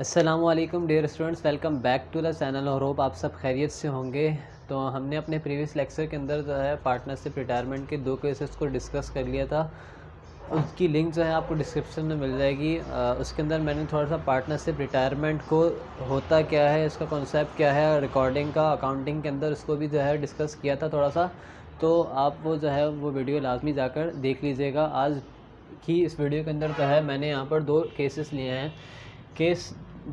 अस्सलामुअलैकुम dear students, welcome back to the channel और hope आप सब खैरियत से होंगे। तो हमने अपने प्रीवियस लेक्चर के अंदर जो है पार्टनरशिप रिटायरमेंट के 2 केसेस को डिस्कस कर लिया था। उसकी लिंक जो है आपको डिस्क्रिप्शन में मिल जाएगी। उसके अंदर मैंने थोड़ा सा पार्टनरशिप रिटायरमेंट को होता क्या है, इसका कॉन्सेप्ट क्या है, रिकॉर्डिंग का अकाउंटिंग के अंदर उसको भी जो है डिस्कस किया था थोड़ा सा। तो आप वो जो है वो वीडियो लाजमी जाकर देख लीजिएगा। आज की इस वीडियो के अंदर जो है मैंने यहाँ पर 2 केसेस लिए हैं।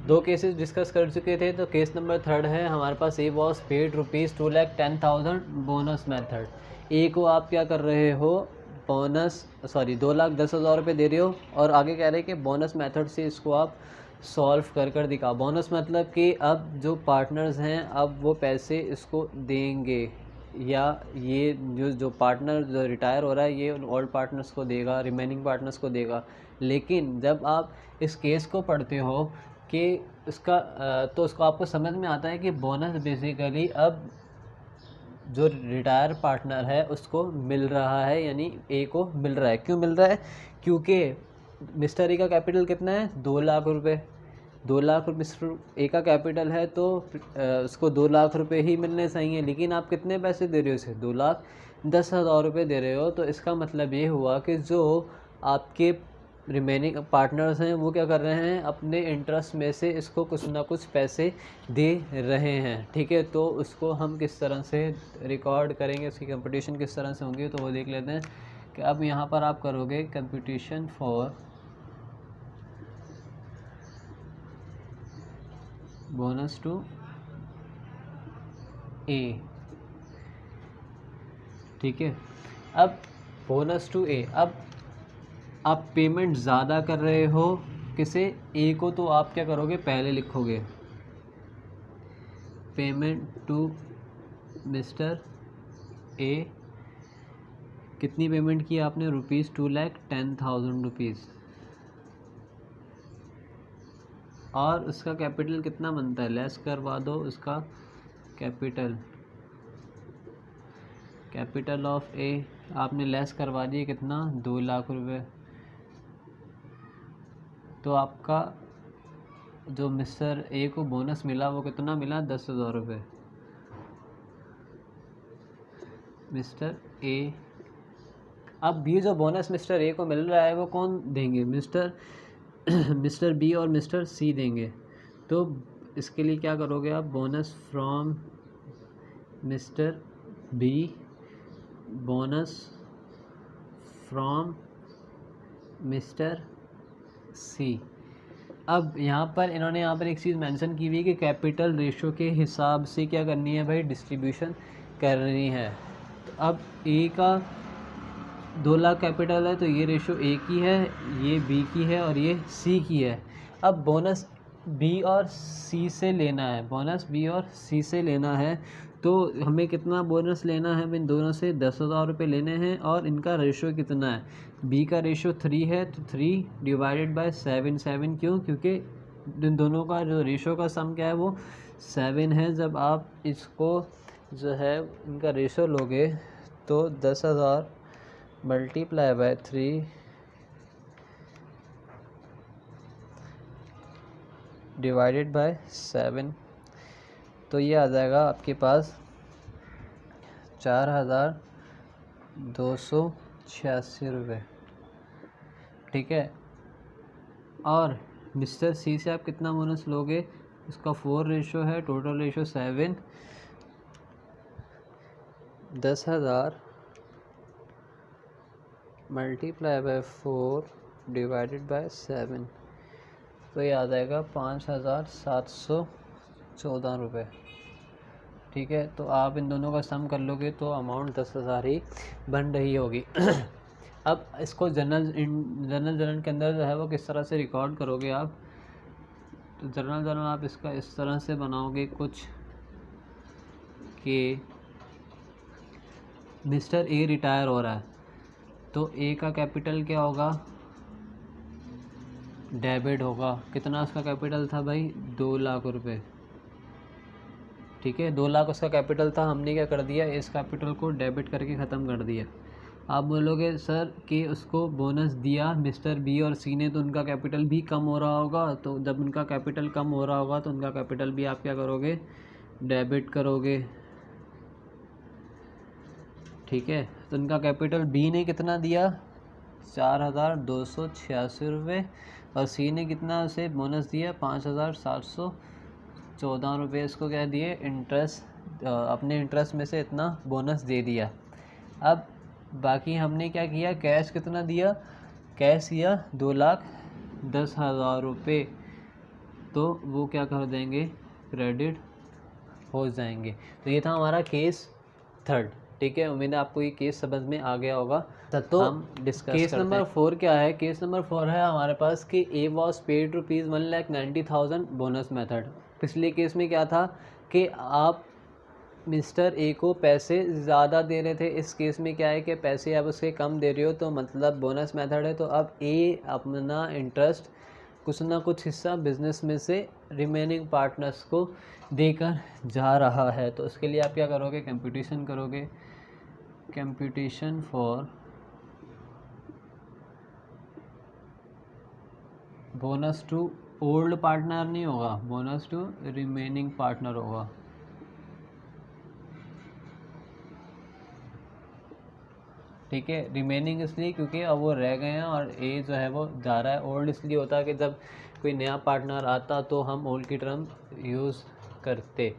दो केसेस डिस्कस कर चुके थे। तो केस नंबर 3 है हमारे पास। A was paid ₹2,10,000 bonus method. A को आप क्या कर रहे हो, बोनस 2,10,000 रुपये दे रहे हो और आगे कह रहे हैं कि बोनस मेथड से इसको आप सॉल्व कर दिखाओ। बोनस मतलब कि अब जो पार्टनर्स हैं अब वो पैसे इसको देंगे, या ये जो पार्टनर जो रिटायर हो रहा है ये ओल्ड पार्टनर्स को देगा, रिमेनिंग पार्टनर्स को देगा। लेकिन जब आप इस केस को पढ़ते हो कि उसका तो उसको आपको समझ में आता है कि बोनस बेसिकली अब जो रिटायर पार्टनर है उसको मिल रहा है, यानी ए को मिल रहा है। क्यों मिल रहा है? क्योंकि मिस्टर ए का कैपिटल कितना है, 2 लाख रुपए। 2 लाख मिस्टर ए का कैपिटल है तो उसको 2 लाख रुपए ही मिलने चाहिए। लेकिन आप कितने पैसे दे रहे हो इसे, 2,10,000 रुपये दे रहे हो। तो इसका मतलब ये हुआ कि जो आपके रिमेनिंग पार्टनर्स हैं वो क्या कर रहे हैं, अपने इंटरेस्ट में से इसको कुछ ना कुछ पैसे दे रहे हैं। ठीक है, तो उसको हम किस तरह से रिकॉर्ड करेंगे, उसकी कंपटीशन किस तरह से होंगी, तो वो देख लेते हैं। कि अब यहाँ पर आप करोगे कंपटीशन फॉर बोनस टू ए। ठीक है, अब बोनस टू ए, अब आप पेमेंट ज़्यादा कर रहे हो किसे, ए को, तो आप क्या करोगे, पहले लिखोगे पेमेंट टू मिस्टर ए। कितनी पेमेंट की आपने, ₹2,10,000। और उसका कैपिटल कितना बनता है, लेस करवा दो उसका कैपिटल ऑफ ए आपने लेस करवा दिए, कितना, 2 लाख रुपए। तो आपका जो मिस्टर ए को बोनस मिला वो कितना मिला, 10,000 रुपये। मिस्टर ए, अब ये जो बोनस मिस्टर ए को मिल रहा है वो कौन देंगे, मिस्टर बी और मिस्टर सी देंगे। तो इसके लिए क्या करोगे आप, bonus from mister B, bonus from mister C. अब यहाँ पर इन्होंने एक चीज़ मेंशन की हुई है कि कैपिटल रेशो के हिसाब से क्या करनी है भाई, डिस्ट्रीब्यूशन करनी है। तो अब ए का 2 लाख कैपिटल है तो ये रेशो ए की है, ये बी की है और ये सी की है। अब बोनस बी और सी से लेना है, बोनस बी और सी से लेना है। तो हमें कितना बोनस लेना है, इन दोनों से 10,000 रुपये लेने हैं। और इनका रेशो कितना है, बी का रेशो 3 है तो 3 डिवाइडेड बाय 7। 7 क्यों, क्योंकि इन दोनों का जो रेशो का सम क्या है वो 7 है। जब आप इसको जो है इनका रेशो लोगे तो 10,000 मल्टीप्लाई बाय 3 डिवाइडेड बाय 7, तो ये आ जाएगा आपके पास 4,286 रुपये। ठीक है, और मिस्टर सी से आप कितना बोनस लोगे, इसका 4 रेशो है, total ratio 7। 10,000 multiply by 4 divided by 7, तो ये आ जाएगा 5,714 रुपये। ठीक है, तो आप इन दोनों का सम कर लोगे तो अमाउंट 10,000 ही बन रही होगी। अब इसको जनरल के अंदर जो है वो किस तरह से रिकॉर्ड करोगे आप, तो जनरल आप इसका इस तरह से बनाओगे कुछ कि मिस्टर ए रिटायर हो रहा है तो ए का कैपिटल क्या होगा, डेबिट होगा। कितना उसका कैपिटल था भाई, 2 लाख रुपए। ठीक है, 2 लाख उसका कैपिटल था, हमने क्या कर दिया, इस कैपिटल को डेबिट करके ख़त्म कर दिया। आप बोलोगे सर कि उसको बोनस दिया मिस्टर बी और सी ने, तो उनका कैपिटल भी कम हो रहा होगा। तो जब उनका कैपिटल कम हो रहा होगा तो उनका कैपिटल भी आप क्या करोगे, डेबिट करोगे। ठीक है, तो उनका कैपिटल बी ने कितना दिया, 4,286 रुपये, और सी ने कितना उसे बोनस दिया, 5,714 रुपये। इसको क्या दिए, इंटरेस्ट, अपने इंटरेस्ट में से इतना बोनस दे दिया। अब बाकी हमने क्या किया, कैश कितना दिया, कैश दिया 2,10,000 रुपये, तो वो क्या कर देंगे, क्रेडिट हो जाएंगे। तो ये था हमारा केस थर्ड। ठीक है, उम्मीद है आपको ये केस समझ में आ गया होगा। तो हम डिस्कस केस नंबर 4 क्या है। केस नंबर 4 है हमारे पास कि ए वॉज पेड ₹1,90,000 बोनस मेथड। पिछले केस में क्या था कि आप मिस्टर ए को पैसे ज़्यादा दे रहे थे, इस केस में क्या है कि पैसे आप उसके कम दे रहे हो, तो मतलब बोनस मेथड है। तो अब ए अपना इंटरेस्ट कुछ ना कुछ हिस्सा बिजनेस में से रिमेनिंग पार्टनर्स को देकर जा रहा है। तो उसके लिए आप क्या करोगे, कंप्यूटेशन करोगे, computation for bonus to old partner नहीं होगा, बोनस टू रिमेनिंग पार्टनर होगा। ठीक है, रिमेनिंग इसलिए क्योंकि अब वो रह गए हैं और ए जो है वो जा रहा है। ओल्ड इसलिए होता है कि जब कोई नया पार्टनर आता तो हम ओल्ड की टर्म यूज़ करते।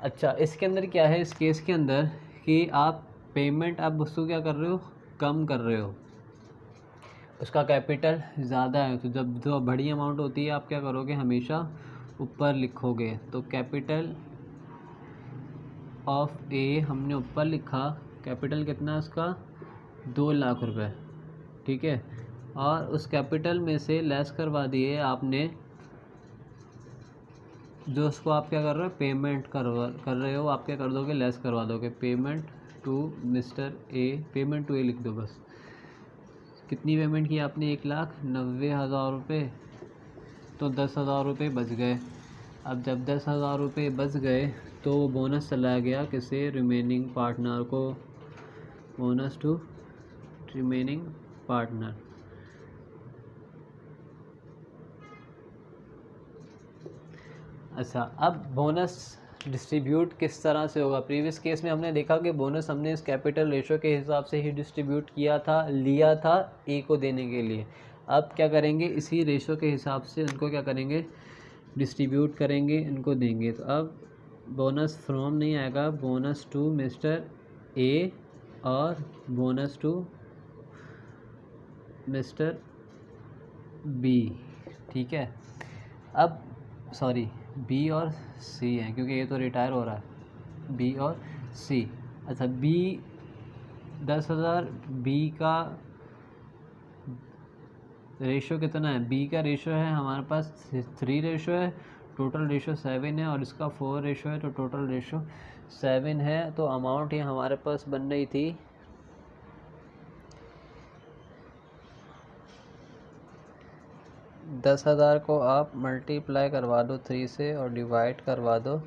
अच्छा, इसके अंदर क्या है, इस केस के अंदर कि आप पेमेंट आप उसको क्या कर रहे हो, कम कर रहे हो, उसका कैपिटल ज़्यादा है। तो जब जो बड़ी अमाउंट होती है आप क्या करोगे, हमेशा ऊपर लिखोगे। तो कैपिटल ऑफ ए हमने ऊपर लिखा, कैपिटल कितना है उसका, 2 लाख रुपए। ठीक है, और उस कैपिटल में से लेस करवा दिए आपने जो उसको आप क्या कर रहे हो, पेमेंट कर रहे हो, आप क्या कर दोगे, लेस करवा दोगे। Payment to mister A, payment to A लिख दो बस। कितनी पेमेंट की आपने, 1,90,000 रुपये, तो 10,000 रुपये बच गए। अब जब 10,000 रुपये बच गए तो बोनस चला गया किसे, रिमेनिंग पार्टनर को, बोनस टू रिमेनिंग पार्टनर। अच्छा, अब बोनस डिस्ट्रीब्यूट किस तरह से होगा। प्रीवियस केस में हमने देखा कि बोनस हमने इस कैपिटल रेशो के हिसाब से ही डिस्ट्रीब्यूट किया था, लिया था ए को देने के लिए। अब क्या करेंगे, इसी रेशो के हिसाब से उनको क्या करेंगे, डिस्ट्रीब्यूट करेंगे, इनको देंगे। तो अब बोनस फ्रॉम नहीं आएगा, बोनस टू मिस्टर ए और बोनस टू मिस्टर बी। ठीक है, अब सॉरी बी और सी है क्योंकि ये तो रिटायर हो रहा है, बी और सी। अच्छा, बी 10,000, बी का रेशो कितना है, बी का रेशो है हमारे पास 3 रेशो है, टोटल रेशो 7 है, और इसका 4 रेशो है, तो टोटल रेशो 7 है। तो अमाउंट ये हमारे पास बन रही थी 10,000 को आप मल्टीप्लाई करवा दो 3 से और डिवाइड करवा दो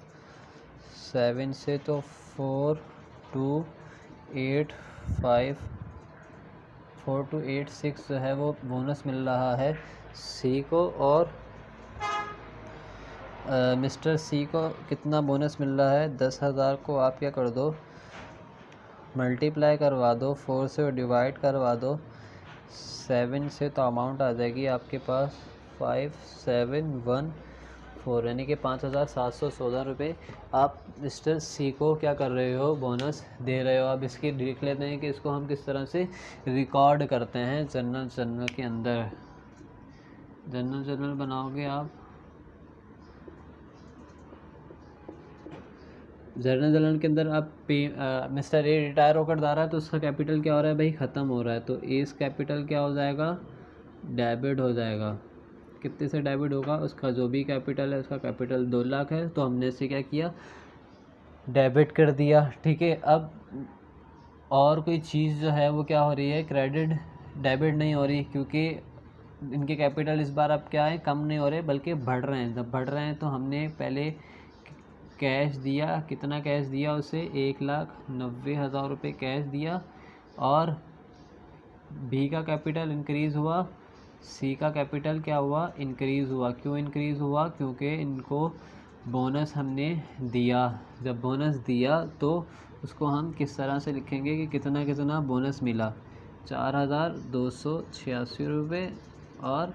7 से, तो 4,2,8,5,4,2,8,6 जो है वो बोनस मिल रहा है सी को। और मिस्टर सी को कितना बोनस मिल रहा है, 10,000 को आप क्या कर दो, मल्टीप्लाई करवा दो 4 से और डिवाइड करवा दो 7 से, तो अमाउंट आ जाएगी आपके पास 5,714, यानी कि 5,714 रुपये आप मिस्टर सी को क्या कर रहे हो, बोनस दे रहे हो। अब इसकी देख लेते हैं कि इसको हम किस तरह से रिकॉर्ड करते हैं जर्नल के अंदर। जर्नल बनाओगे आप, जर्नल के अंदर आप मिस्टर ए रिटायर होकर जा रहा है तो उसका कैपिटल क्या हो रहा है भाई, ख़त्म हो रहा है। तो इस कैपिटल क्या हो जाएगा, डेबिट हो जाएगा। कितने से डेबिट होगा, उसका जो भी कैपिटल है, उसका कैपिटल 2 लाख है, तो हमने इसे क्या किया, डेबिट कर दिया। ठीक है, अब और कोई चीज़ जो है वो क्या हो रही है, क्रेडिट, डेबिट नहीं हो रही, क्योंकि इनके कैपिटल इस बार अब क्या है, कम नहीं हो रहे बल्कि बढ़ रहे हैं। जब बढ़ रहे हैं तो हमने पहले कैश दिया, कितना कैश दिया उसे, 1,90,000 रुपये कैश दिया, और बी का कैपिटल इंक्रीज़ हुआ, सी का कैपिटल क्या हुआ, इंक्रीज़ हुआ। क्यों इंक्रीज़ हुआ? क्योंकि इनको बोनस हमने दिया। जब बोनस दिया तो उसको हम किस तरह से लिखेंगे कि कितना कितना बोनस मिला, 4,286 रुपये और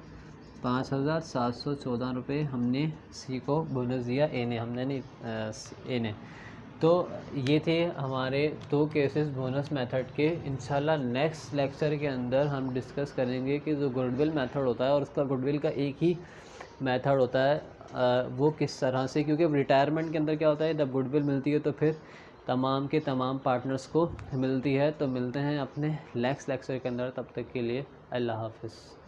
5,714 रुपये हमने सी को बोनस दिया, ए ने, हमने नहीं ए ने। तो ये थे हमारे 2 केसेस बोनस मेथड के। इंशाल्लाह नेक्स्ट लेक्चर के अंदर हम डिस्कस करेंगे कि जो गुडविल मेथड होता है और उसका गुडविल का एक ही मेथड होता है वो किस तरह से, क्योंकि रिटायरमेंट के अंदर क्या होता है, जब गुडविल मिलती है तो फिर तमाम के तमाम पार्टनर्स को मिलती है। तो मिलते हैं अपने नेक्स्ट लेक्चर के अंदर, तब तक के लिए अल्लाह हाफ़िज़।